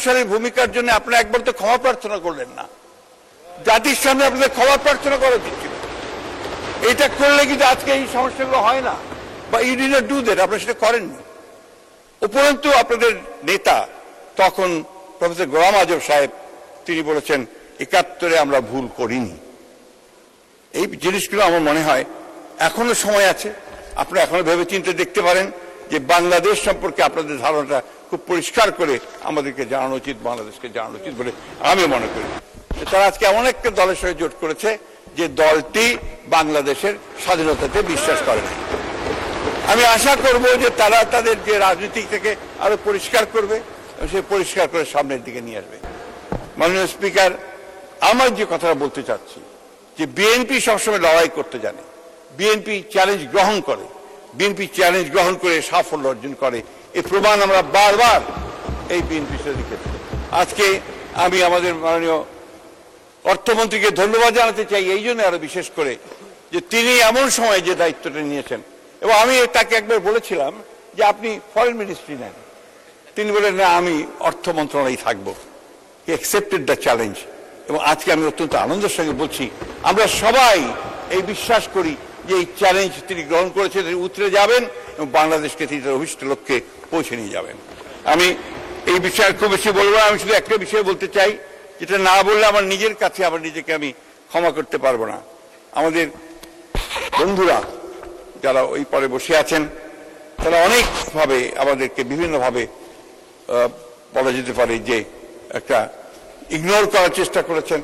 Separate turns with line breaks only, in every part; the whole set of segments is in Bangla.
সালের ভূমিকার জন্য আপনারা একবার তো ক্ষমা প্রার্থনা করলেন না। জাতির সামনে আপনাদের ক্ষমা প্রার্থনা করা উচিত ছিল। এটা করলে কিন্তু আজকে এই সমস্যাগুলো হয় না, বা you did not do that, আপনারা সেটা করেননি। উপরন্তু আপনাদের নেতা তখন প্রফেসর গোলাম আজম সাহেব তিনি বলেছেন ৭১ আমরা ভুল করিনি। এই জিনিসগুলো আমার মনে হয় এখনো সময় আছে, আপনারা এখনো ভেবে চিন্তে দেখতে পারেন যে বাংলাদেশ সম্পর্কে আপনাদের ধারণাটা খুব পরিষ্কার করে আমাদেরকে জানানো উচিত, বাংলাদেশকে জানানো উচিত বলে আমি মনে করি। তারা আজকে এমন একটা দলের সঙ্গে জোট করেছে যে দলটি বাংলাদেশের স্বাধীনতাতে বিশ্বাস করে না। আমি আশা করব যে তারা তাদের যে রাজনীতি থেকে আরো পরিষ্কার করবে, সে পরিষ্কার করে সামনের দিকে নিয়ে আসবে। মাননীয় স্পিকার, আমার যে কথাটা বলতে চাচ্ছি যে বিএনপি সবসময় লড়াই করতে জানে, বিএনপি চ্যালেঞ্জ গ্রহণ করে, বিএনপি চ্যালেঞ্জ গ্রহণ করে সাফল্য অর্জন করে, এই প্রমাণ আমরা বারবার এই বিএনপির সাথে দেখেছি। আজকে আমি আমাদের মাননীয় অর্থমন্ত্রীকে ধন্যবাদ জানাতে চাই এই জন্য আরো বিশেষ করে যে তিনি এমন সময় যে দায়িত্বটা নিয়েছেন, এবং আমি তাকে একবার বলেছিলাম যে আপনি ফরেন মিনিস্ট্রি নেন, তিনি বলেন না আমি অর্থ মন্ত্রণালয়ে থাকবো। হি অ্যাকসেপ্টেড দ্য চ্যালেঞ্জ, এবং আজকে আমি অত্যন্ত আনন্দের সঙ্গে বলছি আমরা সবাই এই বিশ্বাস করি যে এই চ্যালেঞ্জ তিনি গ্রহণ করেছেন, তিনি উতরে যাবেন এবং বাংলাদেশকে তিনি তার অভিষ্ট লক্ষ্যে পৌঁছে নিয়ে যাবেন। আমি এই বিষয়ে খুব বেশি বলবো না, আমি শুধু একটা বিষয় বলতে চাই যেটা না বললে আমার নিজের কাছে আমার নিজেকে আমি ক্ষমা করতে পারবো না। আমাদের বন্ধুরা যারা ওই পরে বসে আছেন তারা অনেকভাবে আমাদেরকে বিভিন্নভাবে বলা যেতে পারে যে একটা ইগনোর করার চেষ্টা করেছেন,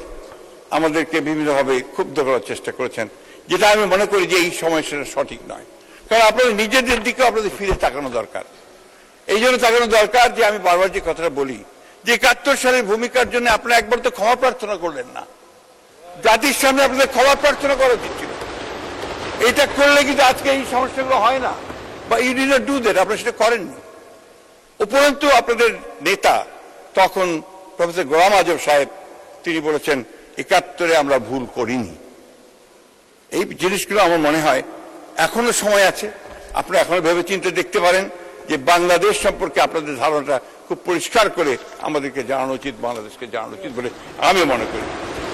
আমাদেরকে বিভিন্নভাবে ক্ষুব্ধ করার চেষ্টা করেছেন, যেটা আমি মনে করি যে এই সময় সেটা সঠিক নয়। কারণ আপনাদের নিজেদের দিকেও আপনাদের ফিরে তাকানো দরকার। এই জন্য তাকানো দরকার যে আমি বারবার যে কথাটা বলি যে ৭১ সালের ভূমিকার জন্য আপনারা একবার তো ক্ষমা প্রার্থনা করলেন না। জাতির সামনে আপনাদের ক্ষমা প্রার্থনা করা উচিত ছিল। এটা করলে কিন্তু আজকে এই সমস্যাগুলো হয় না, বা you did not do that, আপনারা সেটা করেননি। উপরন্তু আপনাদের নেতা তখন প্রফেসর গোলাম আজম সাহেব তিনি বলেছেন ৭১ আমরা ভুল করিনি। এই জিনিসগুলো আমার মনে হয় এখনো সময় আছে, আপনারা এখনো ভেবে চিন্তে দেখতে পারেন যে বাংলাদেশ সম্পর্কে আপনাদের ধারণাটা খুব পরিষ্কার করে আমাদেরকে জানানো উচিত, বাংলাদেশকে জানানো উচিত বলে আমি মনে করি।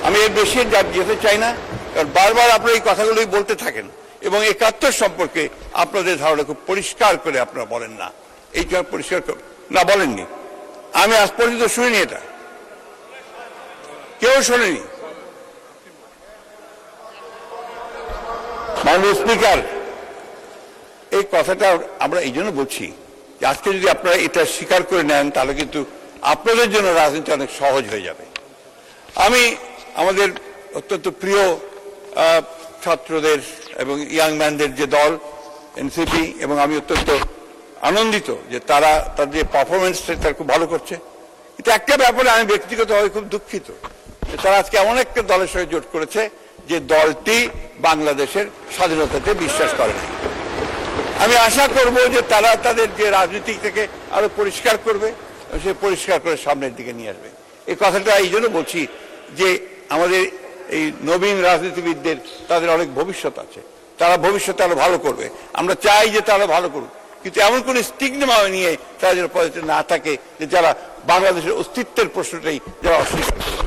আমি এর বেশি যেতে চাই না, কারণ বারবার আপনারা এই কথাগুলোই বলতে থাকেন এবং ৭১ সম্পর্কে আপনাদের ধারণা খুব পরিষ্কার করে আপনারা বলেন না। এই পরিষ্কার না বলেননি, আমি আজ পর্যন্ত শুনিনি, এটা কেউ শোনেনি। মাননীয় স্পিকার, এই কথাটা আমরা এই জন্য বলছি যে আজকে যদি আপনারা এটা স্বীকার করে নেন তাহলে কিন্তু আপনাদের জন্য রাজনীতি অনেক সহজ হয়ে যাবে। আমি আমাদের অত্যন্ত প্রিয় ছাত্রদের এবং ইয়াং ম্যানদের যে দল এনসিপি, এবং আমি অত্যন্ত আনন্দিত যে তারা তাদের পারফরমেন্স তারা খুব ভালো করছে। কিন্তু একটা ব্যাপারে আমি ব্যক্তিগতভাবে খুব দুঃখিত যে তারা আজকে এমন একটা দলের সঙ্গে জোট করেছে যে দলটি বাংলাদেশের স্বাধীনতাতে বিশ্বাস করে না। আমি আশা করব যে তারা তাদের যে রাজনীতি থেকে আরো পরিষ্কার করবে, সে পরিষ্কার করে সামনের দিকে নিয়ে আসবে। এই কথাটা এই জন্য বলছি যে আমাদের এই নবীন রাজনীতিবিদদের তাদের অনেক ভবিষ্যৎ আছে, তারা ভবিষ্যতে আরো ভালো করবে। আমরা চাই যে তারা ভালো করুক, কিন্তু এমন কোন স্টিগমা নিয়ে তারা যেন পদে না থাকে যে যারা বাংলাদেশের অস্তিত্বের প্রশ্নটাই যারা অস্বীকার করবে।